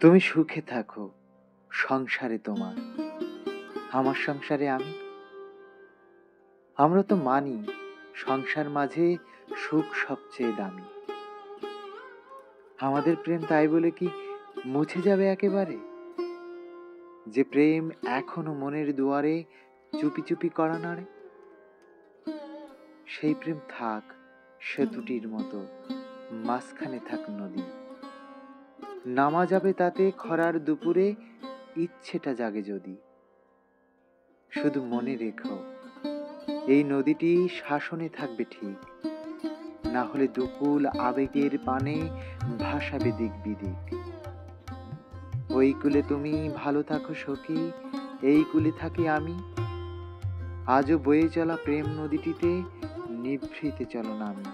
তুমি সুখে থাকো সংসারে তোমার, আমার সংসারে আমি। আমরা তো মানি সংসার মাঝে সুখ সবচেয়ে দামি। আমাদের প্রেম তাই বলে কি মুছে যাবে একেবারে? যে প্রেম এখনো মনের দুয়ারে চুপি চুপি কড়া নাড়ে, সেই প্রেম থাক সেতুটির মতো, মাঝখানে থাক নদী। নামা যাবে তাতে খরার দুপুরে, ইচ্ছেটা জাগে যদি। শুধু মনে রেখো, এই নদীটি শাসনে থাকবে ঠিক, না হলে দুকুল আবেগের পানে ভাসাবে দিক বিদিক। ওই কূলে তুমি ভালো থাকো সখী, এই কূলে থাকি আমি। আজও বয়ে চলা প্রেম নদীটিতে নিভৃতে চলো নামি।